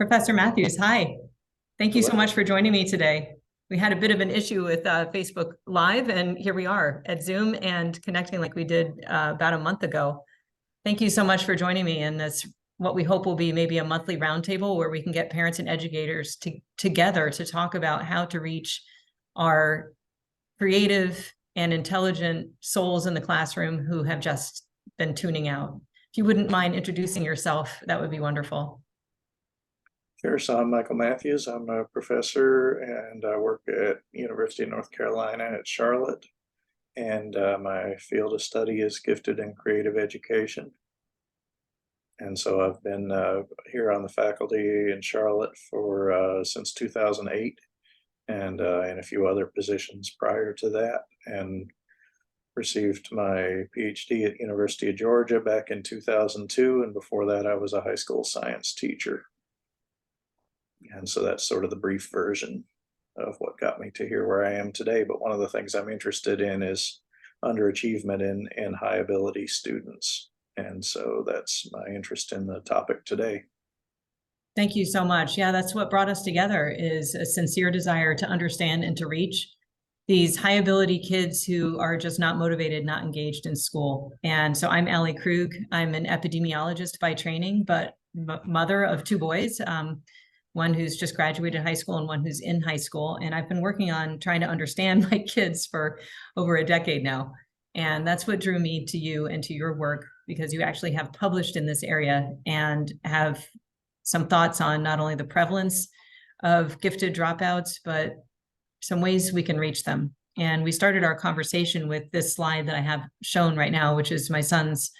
Professor Matthews, hi. Thank you so Hello. much for joining me today. We had a bit of an issue with Facebook Live, and here we are at Zoom and connecting like we did about a month ago. Thank you so much for joining me in this, what we hope will be maybe a monthly roundtable where we can get parents and educators together to talk about how to reach our creative and intelligent souls in the classroom who have just been tuning out. If you wouldn't mind introducing yourself, that would be wonderful. Sure. So I'm Michael Matthews. I'm a professor and I work at University of North Carolina at Charlotte. And my field of study is gifted and creative education. And so I've been here on the faculty in Charlotte for since 2008 and in a few other positions prior to that. And received my PhD at University of Georgia back in 2002. And before that, I was a high school science teacher. And so that's sort of the brief version of what got me to here where I am today. But one of the things I'm interested in is underachievement in high ability students. And so that's my interest in the topic today. Thank you so much. Yeah, that's what brought us together, is a sincere desire to understand and to reach these high ability kids who are just not motivated, not engaged in school. And so I'm Alli Krug. I'm an epidemiologist by training, but mother of two boys, one who's just graduated high school and one who's in high school. And I've been working on trying to understand my kids for over a decade now. And that's what drew me to you and to your work, because you actually have published in this area and have some thoughts on not only the prevalence of gifted dropouts, but some ways we can reach them. And we started our conversation with this slide that I have shown right now, which is my son's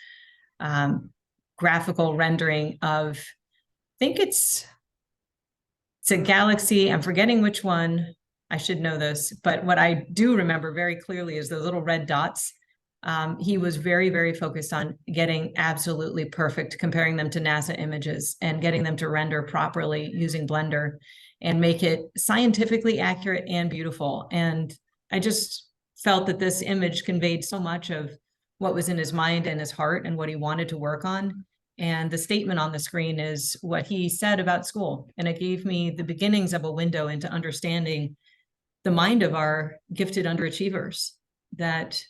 graphical rendering of, I think it's a galaxy. I'm forgetting which one. I should know this, but what I do remember very clearly is those little red dots. He was very, very focused on getting absolutely perfect, comparing them to NASA images and getting them to render properly using Blender and make it scientifically accurate and beautiful. And I just felt that this image conveyed so much of what was in his mind and his heart and what he wanted to work on. And the statement on the screen is what he said about school. And it gave me the beginnings of a window into understanding the mind of our gifted underachievers, that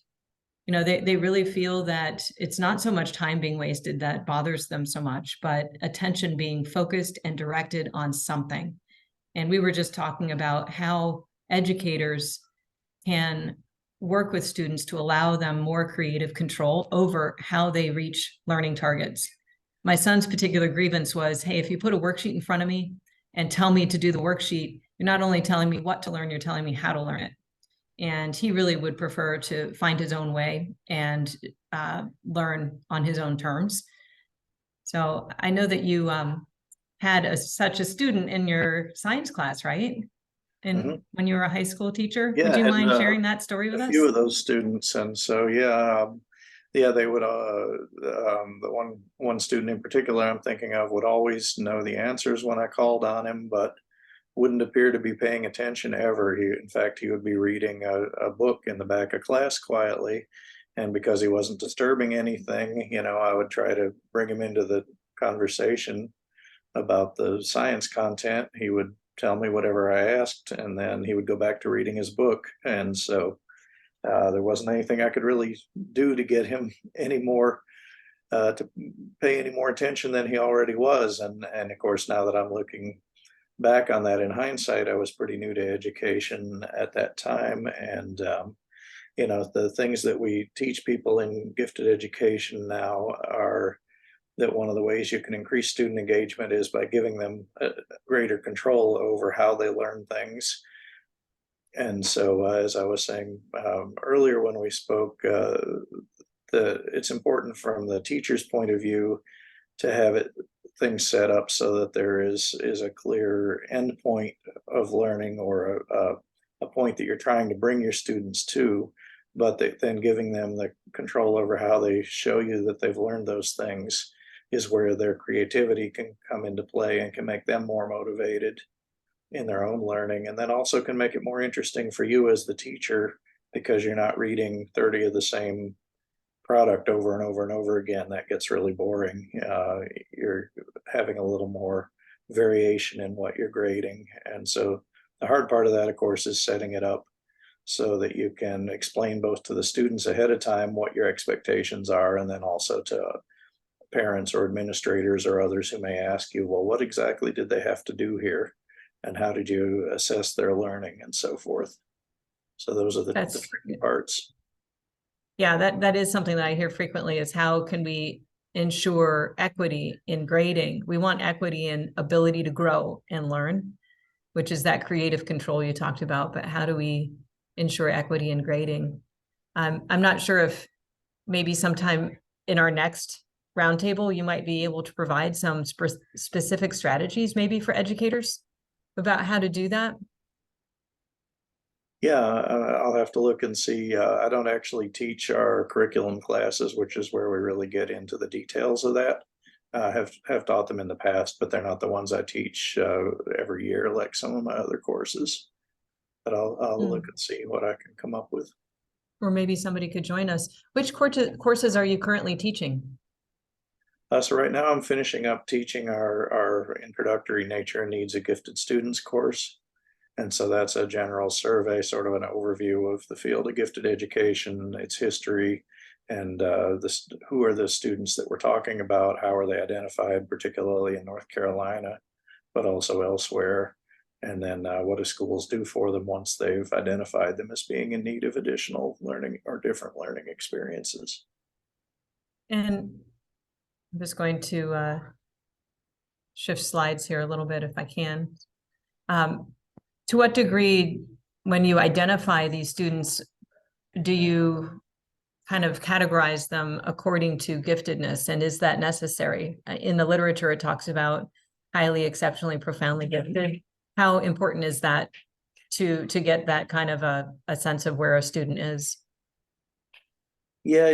they really feel that it's not so much time being wasted that bothers them so much, but attention being focused and directed on something. And we were just talking about how educators can work with students to allow them more creative control over how they reach learning targets. My son's particular grievance was, hey, if you put a worksheet in front of me and tell me to do the worksheet, you're not only telling me what to learn, you're telling me how to learn it. And he really would prefer to find his own way and learn on his own terms. So I know that you had such a student in your science class, right? And Mhm. when you were a high school teacher, would Yeah, I you had mind sharing that story a with few us? of those students. And so, yeah, they would, the one student in particular I'm thinking of would always know the answers when I called on him, but wouldn't appear to be paying attention ever. In fact, he would be reading a book in the back of class quietly. And because he wasn't disturbing anything, I would try to bring him into the conversation about the science content. He would tell me whatever I asked, and then he would go back to reading his book. And so there wasn't anything I could really do to get him any more to pay any more attention than he already was. And of course, now that I'm looking back on that in hindsight, I was pretty new to education at that time. And, the things that we teach people in gifted education now are that one of the ways you can increase student engagement is by giving them greater control over how they learn things. And so, as I was saying earlier when we spoke, it's important from the teacher's point of view to have things set up so that there is a clear endpoint of learning, or a point that you're trying to bring your students to, but then giving them the control over how they show you that they've learned those things is where their creativity can come into play and can make them more motivated in their own learning, and then also can make it more interesting for you as the teacher, because you're not reading 30 of the same product over and over and over again. That gets really boring. You're having a little more variation in what you're grading. And so the hard part of that, of course, is setting it up so that you can explain both to the students ahead of time what your expectations are, and then also to parents or administrators or others who may ask you, well, what exactly did they have to do here? And how did you assess their learning and so forth? So those are the tricky parts. Yeah, that is something that I hear frequently, is how can we ensure equity in grading? We want equity in ability to grow and learn, which is that creative control you talked about, but how do we ensure equity in grading? I'm not sure if maybe sometime in our next roundtable, you might be able to provide some specific strategies maybe for educators about how to do that. Yeah, I'll have to look and see. I don't actually teach our curriculum classes, which is where we really get into the details of that. I have taught them in the past, but they're not the ones I teach every year like some of my other courses. But I'll look and see what I can come up with. Or maybe somebody could join us. Which courses are you currently teaching? So right now I'm finishing up teaching our introductory nature and needs of gifted students course. And so that's a general survey, sort of an overview of the field of gifted education, its history, and who are the students that we're talking about, how are they identified, particularly in North Carolina, but also elsewhere. And then what do schools do for them once they've identified them as being in need of additional learning or different learning experiences. And I'm just going to shift slides here a little bit if I can. To what degree, when you identify these students, do you kind of categorize them according to giftedness? And is that necessary? In the literature, it talks about highly, exceptionally, profoundly gifted. How important is that to get that kind of a sense of where a student is? Yeah,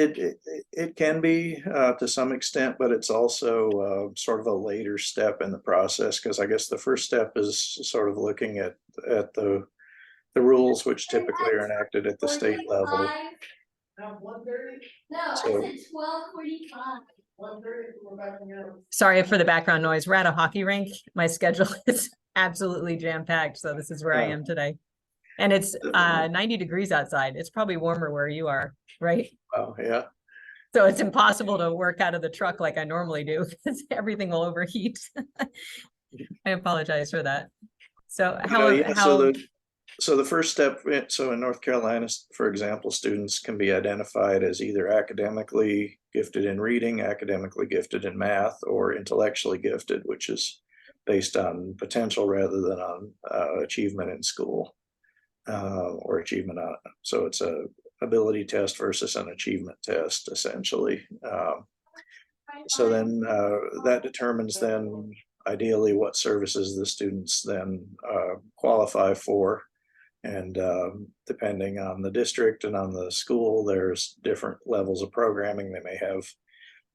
it can be to some extent, but it's also sort of a later step in the process, because I guess the first step is sort of looking at the rules, which typically are enacted at the state level. No, So, I said 12:45. Sorry for the background noise. We're at a hockey rink. My schedule is absolutely jam-packed, so this is where I am today. And it's 90 degrees outside. It's probably warmer where you are, right? oh yeah. So it's impossible to work out of the truck like I normally do because everything will overheat. I apologize for that. So So the first step, so in North Carolina, for example, students can be identified as either academically gifted in reading, academically gifted in math, or intellectually gifted, which is based on potential rather than on achievement in school or achievement on. So it's a ability test versus an achievement test, essentially. So then that determines then ideally what services the students then qualify for. And depending on the district and on the school, there's different levels of programming. They may have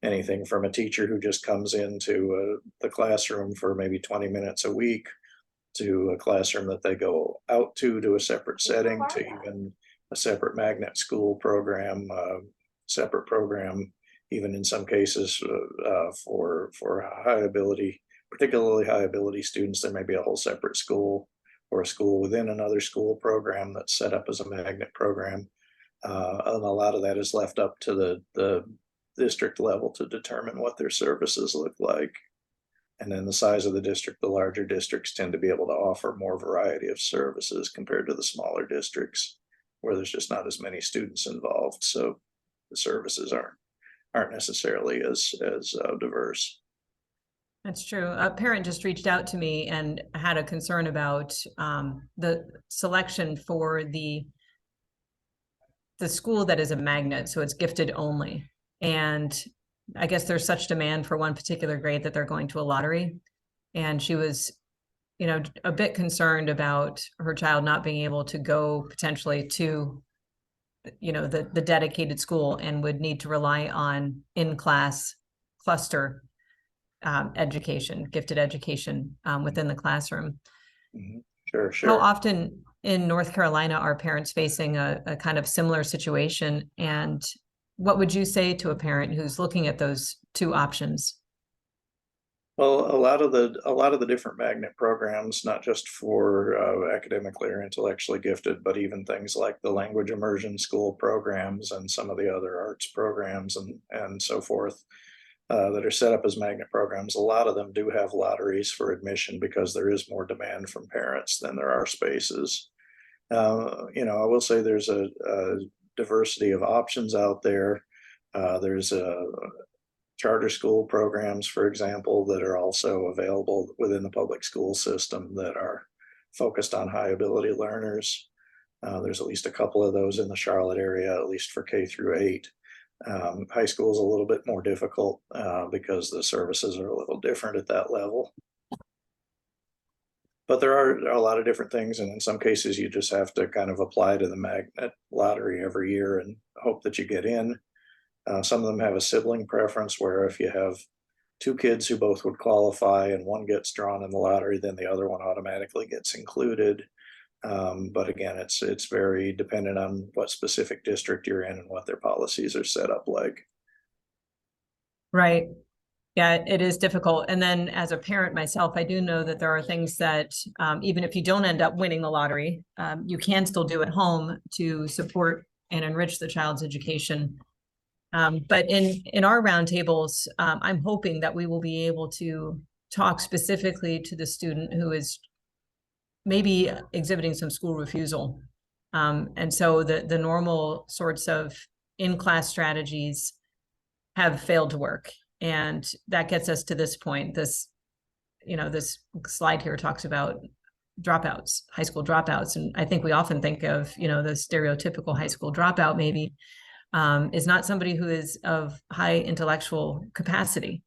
anything from a teacher who just comes into the classroom for maybe 20 minutes a week, to a classroom that they go out to a separate setting, to even a separate magnet school program, separate program, even in some cases for high ability, particularly high ability students. There may be a whole separate school or a school within another school program that's set up as a magnet program. And a lot of that is left up to the district level to determine what their services look like. And then the size of the district, the larger districts tend to be able to offer more variety of services compared to the smaller districts where there's just not as many students involved. So the services aren't necessarily as diverse. That's true. A parent just reached out to me and had a concern about the selection for the school that is a magnet, so it's gifted only. And I guess there's such demand for one particular grade that they're going to a lottery. And she was, a bit concerned about her child not being able to go potentially to, the dedicated school, and would need to rely on in-class cluster education, gifted education within the classroom. Mm-hmm. Sure. How often in North Carolina are parents facing a kind of similar situation? And what would you say to a parent who's looking at those two options? Well, a lot of the different magnet programs, not just for academically or intellectually gifted, but even things like the language immersion school programs and some of the other arts programs and so forth, that are set up as magnet programs. A lot of them do have lotteries for admission because there is more demand from parents than there are spaces. I will say there's a diversity of options out there. There's a charter school programs, for example, that are also available within the public school system that are focused on high ability learners. There's at least a couple of those in the Charlotte area, at least for K through 8. High school is a little bit more difficult because the services are a little different at that level. But there are a lot of different things, and in some cases you just have to kind of apply to the magnet lottery every year and hope that you get in. Some of them have a sibling preference where if you have two kids who both would qualify and one gets drawn in the lottery, then the other one automatically gets included. But again, it's very dependent on what specific district you're in and what their policies are set up like. Right. Yeah, it is difficult. And then as a parent myself, I do know that there are things that even if you don't end up winning the lottery, you can still do at home to support and enrich the child's education. But in our roundtables, I'm hoping that we will be able to talk specifically to the student who is maybe exhibiting some school refusal. And so the normal sorts of in-class strategies have failed to work. And that gets us to this point. This slide here talks about dropouts, high school dropouts. And I think we often think of, the stereotypical high school dropout maybe is not somebody who is of high intellectual capacity.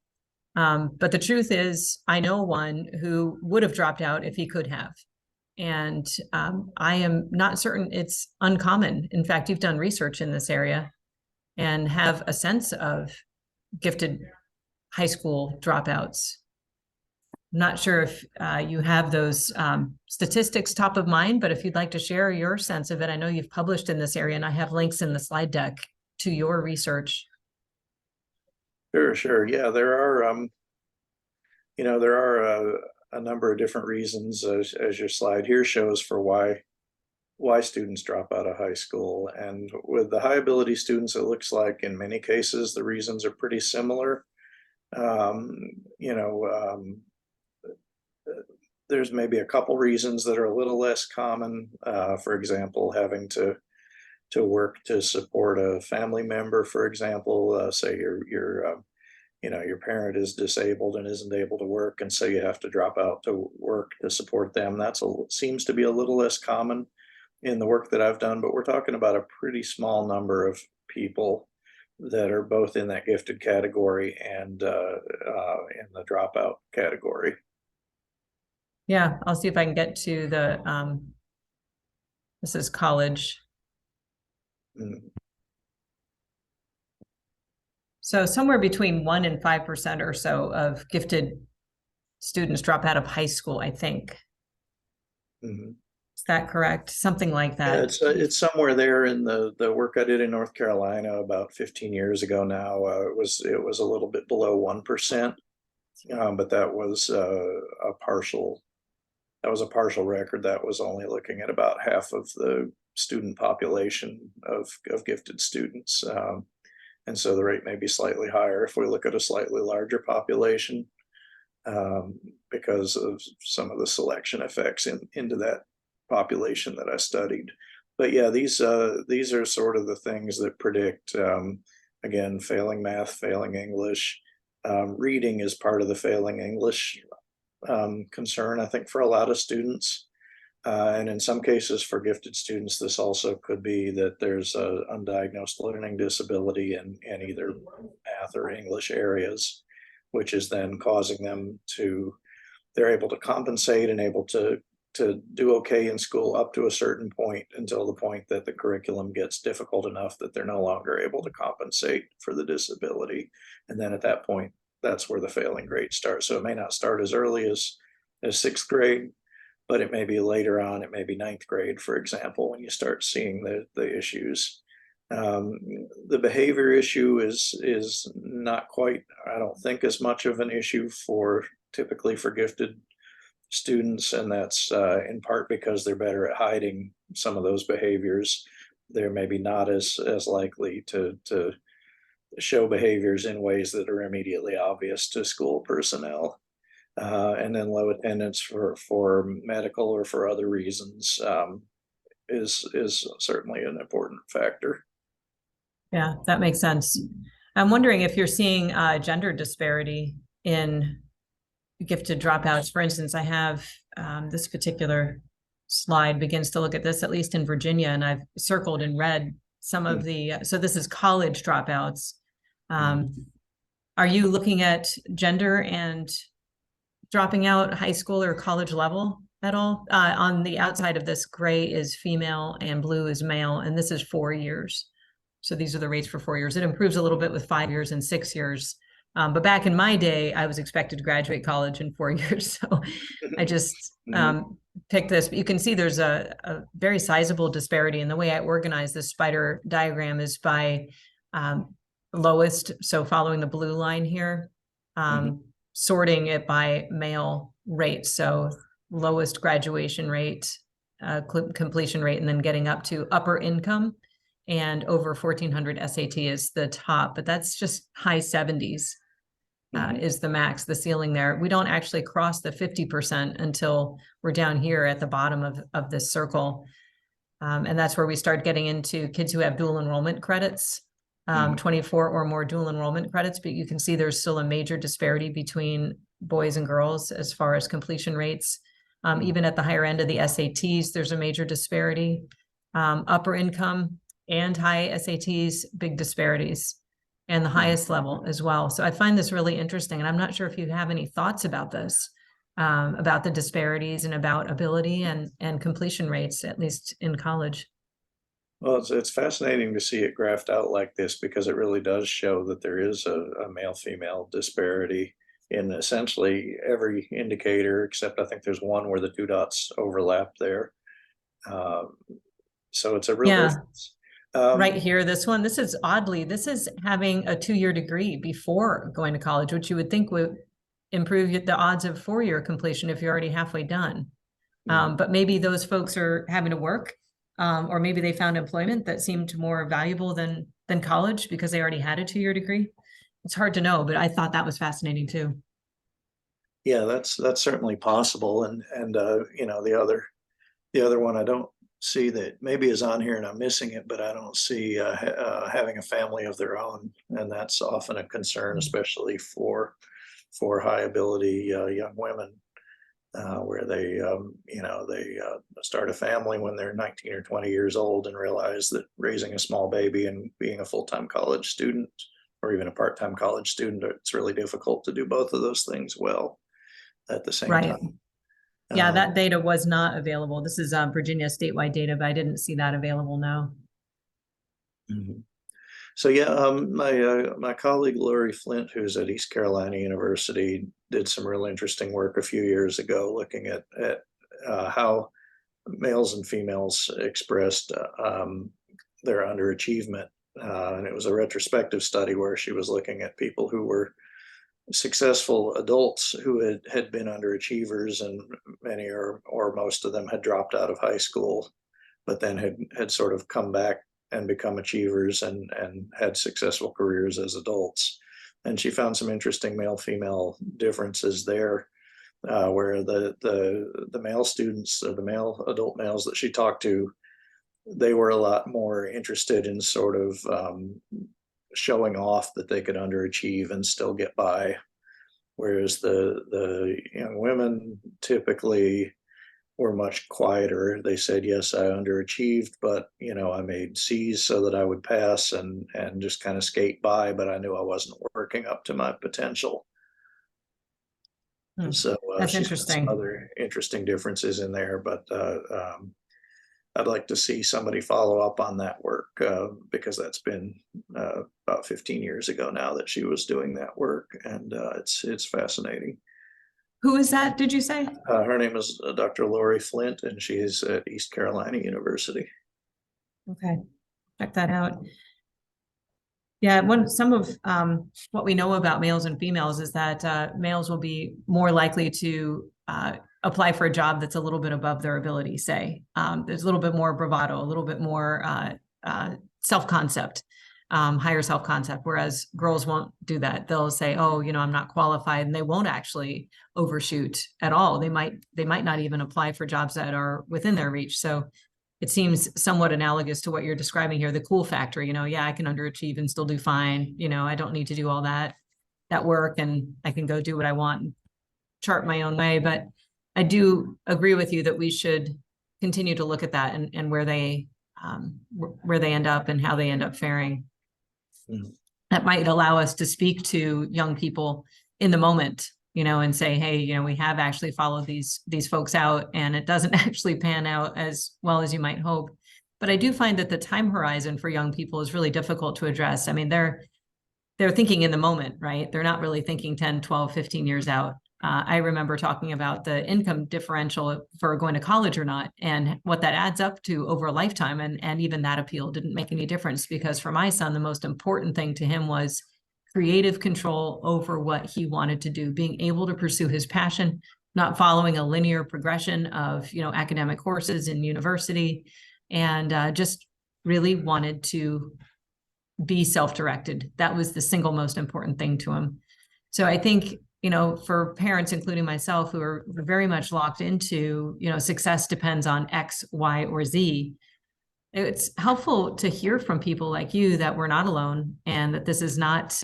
But the truth is, I know one who would have dropped out if he could have. And I am not certain it's uncommon. In fact, you've done research in this area and have a sense of gifted high school dropouts. I'm not sure if you have those statistics top of mind, but if you'd like to share your sense of it, I know you've published in this area and I have links in the slide deck to your research. Sure. Yeah, there are a number of different reasons, as your slide here shows, for why students drop out of high school. And with the high ability students, it looks like in many cases the reasons are pretty similar. There's maybe a couple reasons that are a little less common. For example, having to work to support a family member, for example, say your parent is disabled and isn't able to work, and so you have to drop out to work to support them. Seems to be a little less common in the work that I've done, but we're talking about a pretty small number of people that are both in that gifted category and in the dropout category. Yeah, I'll see if I can get to the, this is college. Mm. So somewhere between 1% and 5% or so of gifted students drop out of high school, I think. Mm-hmm. Is that correct? Something like that. Yeah, it's somewhere there in the work I did in North Carolina about 15 years ago now. It was a little bit below 1%, but that was a partial record. That was only looking at about half of the student population of gifted students. And so the rate may be slightly higher if we look at a slightly larger population because of some of the selection effects into that population that I studied. But yeah, these are sort of the things that predict, again, failing math, failing English. Reading is part of the failing English concern, I think, for a lot of students. And in some cases for gifted students, this also could be that there's an undiagnosed learning disability in either math or English areas, which is then causing them they're able to compensate and able to do okay in school up to a certain point until the point that the curriculum gets difficult enough that they're no longer able to compensate for the disability. And then at that point, that's where the failing grade starts. So it may not start as early as 6th grade, but it may be later on. It may be 9th grade, for example, when you start seeing the issues. The behavior issue is not quite, I don't think, as much of an issue for typically for gifted students, and that's in part because they're better at hiding some of those behaviors. They're maybe not as likely to show behaviors in ways that are immediately obvious to school personnel. And then low attendance for medical or for other reasons is certainly an important factor. Yeah, that makes sense. I'm wondering if you're seeing gender disparity in gifted dropouts. For instance, I have this particular slide begins to look at this, at least in Virginia, and I've circled in red some of the, so this is college dropouts. Are you looking at gender and dropping out high school or college level at all? On the outside of this, gray is female and blue is male, and this is 4 years. So these are the rates for 4 years. It improves a little bit with 5 years and 6 years. But back in my day, I was expected to graduate college in 4 years. So I just picked this. But you can see there's a very sizable disparity. And the way I organize this spider diagram is by lowest. So following the blue line here, sorting it by male rate. So lowest graduation rate, completion rate, and then getting up to upper income. And over 1400 SAT is the top, but that's just high 70s is the max, the ceiling there. We don't actually cross the 50% until we're down here at the bottom of this circle. And that's where we start getting into kids who have dual enrollment credits, 24 or more dual enrollment credits. But you can see there's still a major disparity between boys and girls as far as completion rates. Even at the higher end of the SATs, there's a major disparity. Upper income and high SATs, big disparities, and the highest level as well. So I find this really interesting, and I'm not sure if you have any thoughts about this, about the disparities and about ability and completion rates, at least in college. Well, it's fascinating to see it graphed out like this, because it really does show that there is a male-female disparity in essentially every indicator, except I think there's one where the two dots overlap there. So it's a real difference. Right here, this one, this is oddly, this is having a 2-year degree before going to college, which you would think would improve the odds of 4-year completion if you're already halfway done. But maybe those folks are having to work, or maybe they found employment that seemed more valuable than college because they already had a 2-year degree. It's hard to know, but I thought that was fascinating too. Yeah, that's certainly possible. And you know, the other one I don't see that maybe is on here and I'm missing it, but I don't see having a family of their own, and that's often a concern, especially for high ability young women, where they you know, they start a family when they're 19 or 20 years old and realize that raising a small baby and being a full-time college student or even a part-time college student, it's really difficult to do both of those things well at the same time. Yeah, that data was not available. This is Virginia statewide data, but I didn't see that available now. So yeah, my colleague Lori Flint, who's at East Carolina University, did some real interesting work a few years ago looking at how males and females expressed their underachievement. And it was a retrospective study where she was looking at people who were successful adults who had been underachievers, and many or most of them had dropped out of high school, but then had sort of come back and become achievers and had successful careers as adults. And she found some interesting male-female differences there, where the male students, or the male adult males that she talked to, they were a lot more interested in sort of showing off that they could underachieve and still get by, whereas the young women typically were much quieter. They said, yes, I underachieved, but you know, I made C's so that I would pass and just kind of skate by, but I knew I wasn't working up to my potential. So that's she's got some interesting. other interesting differences in there, but I'd like to see somebody follow up on that work, because that's been about 15 years ago now that she was doing that work, and it's fascinating. Who is that, did you say? Her name is Dr. Lori Flint, and she is at East Carolina University. Okay, check that out. Yeah, some of what we know about males and females is that males will be more likely to apply for a job that's a little bit above their ability, say. There's a little bit more bravado, a little bit more self-concept, higher self-concept, whereas girls won't do that. They'll say, oh, I'm not qualified, and they won't actually overshoot at all. They might not even apply for jobs that are within their reach. So it seems somewhat analogous to what you're describing here, the cool factor, yeah, I can underachieve and still do fine. I don't need to do all that work, and I can go do what I want and chart my own way. But I do agree with you that we should continue to look at that and where they end up and how they end up faring. Mm. That might allow us to speak to young people in the moment, and say, hey, we have actually followed these folks out, and it doesn't actually pan out as well as you might hope. But I do find that the time horizon for young people is really difficult to address. I mean, they're thinking in the moment, right? They're not really thinking 10, 12, 15 years out. I remember talking about the income differential for going to college or not, and what that adds up to over a lifetime. And even that appeal didn't make any difference, because for my son, the most important thing to him was creative control over what he wanted to do, being able to pursue his passion, not following a linear progression of, academic courses in university, and just really wanted to be self-directed. That was the single most important thing to him. So I think, for parents, including myself, who are very much locked into, success depends on X, Y, or Z, it's helpful to hear from people like you that we're not alone, and that this is not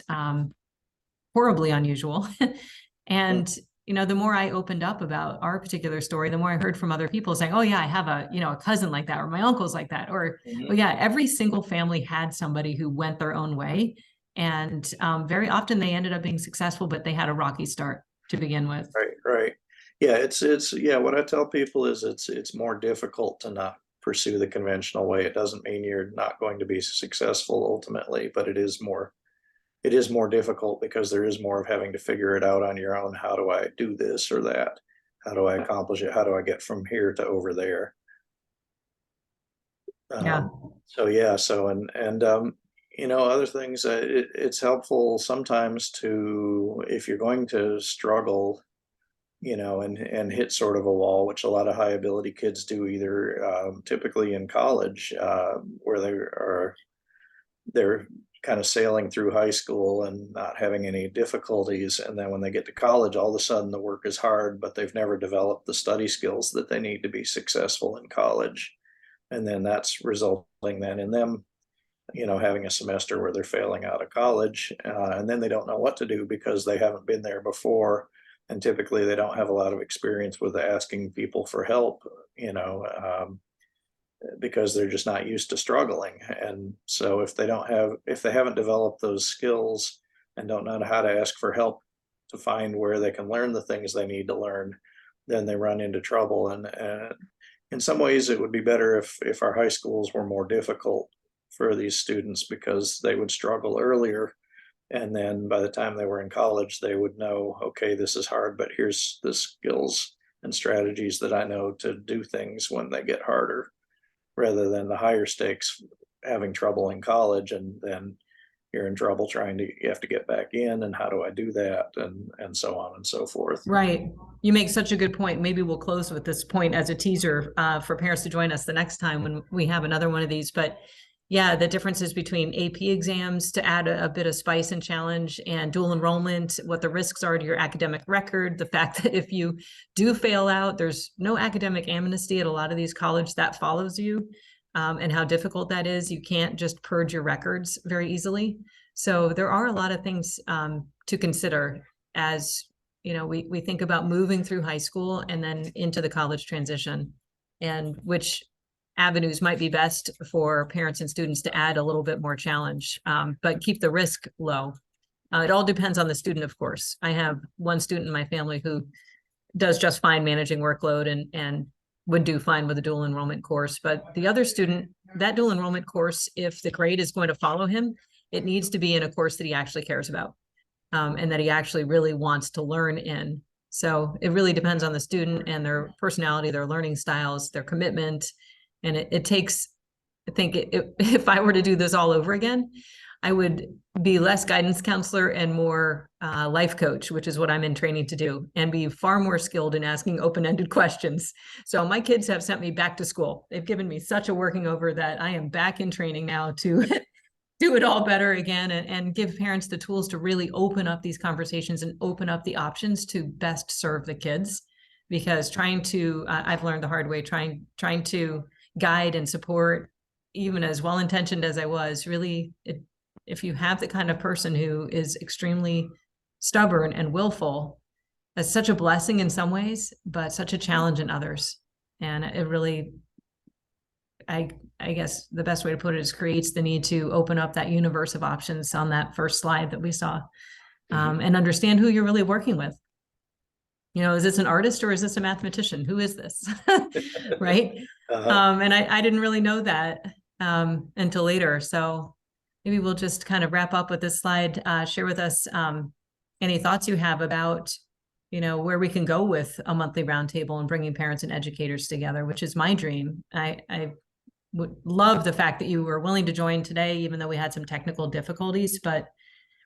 horribly unusual. And the more I opened up about our particular story, the more I heard from other people saying, oh yeah, I have a cousin like that, or my uncle's like that, or oh yeah, every single family had somebody who went their own way. And very often they ended up being successful, but they had a rocky start to begin with. Right. Yeah, it's yeah, what I tell people is it's more difficult to not pursue the conventional way. It doesn't mean you're not going to be successful ultimately, but it is more difficult because there is more of having to figure it out on your own. How do I do this or that? How do I accomplish it? How do I get from here to over there? Yeah. So yeah, so other things, it's helpful sometimes to, if you're going to struggle, and hit sort of a wall, which a lot of high ability kids do, either typically in college, where they're kind of sailing through high school and not having any difficulties. And then when they get to college, all of a sudden the work is hard, but they've never developed the study skills that they need to be successful in college. And then that's resulting then in them, having a semester where they're failing out of college, and then they don't know what to do because they haven't been there before. And typically they don't have a lot of experience with asking people for help, because they're just not used to struggling. And so if they haven't developed those skills and don't know how to ask for help to find where they can learn the things they need to learn, then they run into trouble. And in some ways it would be better if our high schools were more difficult for these students, because they would struggle earlier. And then by the time they were in college, they would know, okay, this is hard, but here's the skills and strategies that I know to do things when they get harder, rather than the higher stakes, having trouble in college and then you're in trouble you have to get back in, and how do I do that, and so on and so forth. Right. You make such a good point. Maybe we'll close with this point as a teaser for parents to join us the next time when we have another one of these. But yeah, the differences between AP exams to add a bit of spice and challenge, and dual enrollment, what the risks are to your academic record, the fact that if you do fail out, there's no academic amnesty at a lot of these colleges that follows you, and how difficult that is. You can't just purge your records very easily. So there are a lot of things to consider as we think about moving through high school and then into the college transition, and which avenues might be best for parents and students to add a little bit more challenge, but keep the risk low. It all depends on the student, of course. I have one student in my family who does just fine managing workload and would do fine with a dual enrollment course. But the other student, that dual enrollment course, if the grade is going to follow him, it needs to be in a course that he actually cares about, and that he actually really wants to learn in. So it really depends on the student and their personality, their learning styles, their commitment. And it takes, I think if I were to do this all over again, I would be less guidance counselor and more life coach, which is what I'm in training to do, and be far more skilled in asking open-ended questions. So my kids have sent me back to school. They've given me such a working over that I am back in training now to do it all better again, and give parents the tools to really open up these conversations and open up the options to best serve the kids. Because I've learned the hard way, trying to guide and support, even as well-intentioned as I was, really, if you have the kind of person who is extremely stubborn and willful, that's such a blessing in some ways, but such a challenge in others. And it really, I guess the best way to put it is creates the need to open up that universe of options on that first slide that we saw, and understand who you're really working with. Is this an artist or is this a mathematician? Who is this? Right. And I didn't really know that until later. So maybe we'll just kind of wrap up with this slide. Share with us any thoughts you have about, where we can go with a monthly roundtable and bringing parents and educators together, which is my dream. I would love the fact that you were willing to join today, even though we had some technical difficulties. But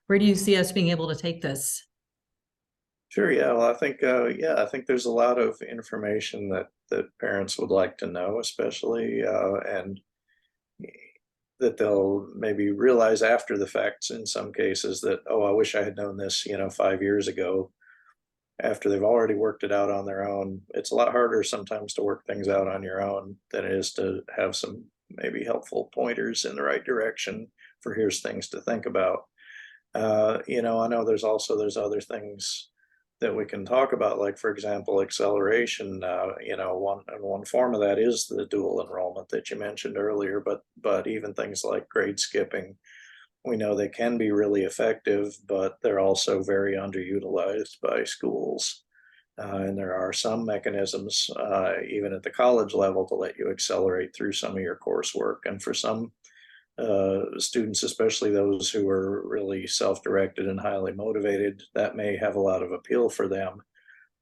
where do you see us being able to take this? Sure. Yeah. Well, I think there's a lot of information that parents would like to know, especially, and that they'll maybe realize after the facts in some cases that, oh, I wish I had known this, 5 years ago. After they've already worked it out on their own, it's a lot harder sometimes to work things out on your own than it is to have some maybe helpful pointers in the right direction for here's things to think about. I know there's other things that we can talk about, like, for example, acceleration. One form of that is the dual enrollment that you mentioned earlier, but even things like grade skipping, we know they can be really effective, but they're also very underutilized by schools. And there are some mechanisms, even at the college level, to let you accelerate through some of your coursework. And for some students, especially those who are really self-directed and highly motivated, that may have a lot of appeal for them,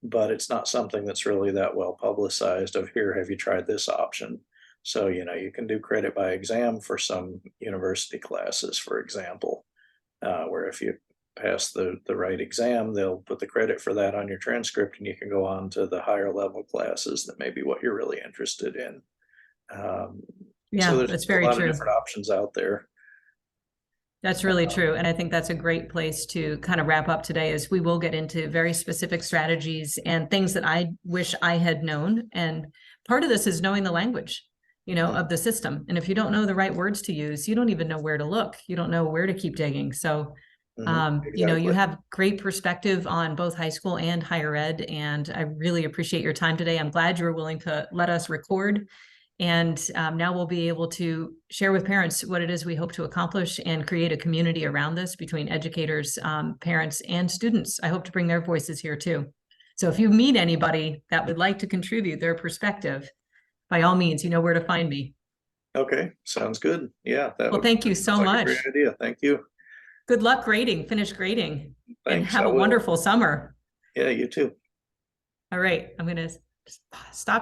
but it's not something that's really that well publicized of, here, have you tried this option? So, you can do credit by exam for some university classes, for example, where if you pass the right exam, they'll put the credit for that on your transcript, and you can go on to the higher level classes that may be what you're really interested in. So there's That's a very lot true. of different options out there. That's really true. And I think that's a great place to kind of wrap up today, as we will get into very specific strategies and things that I wish I had known. And part of this is knowing the language, of the system. And if you don't know the right words to use, you don't even know where to look. You don't know where to keep digging. So, you have great perspective on both high school and higher ed. And I really appreciate your time today. I'm glad you were willing to let us record. And now we'll be able to share with parents what it is we hope to accomplish and create a community around this between educators, parents, and students. I hope to bring their voices here too. So if you meet anybody that would like to contribute their perspective, by all means, you know where to find me. Okay, sounds good. Yeah. Well, thank you so much. Great idea. Thank you. Good luck grading, finish grading, and Thanks. have a wonderful summer. Yeah, you too. All right, I'm going to stop recording.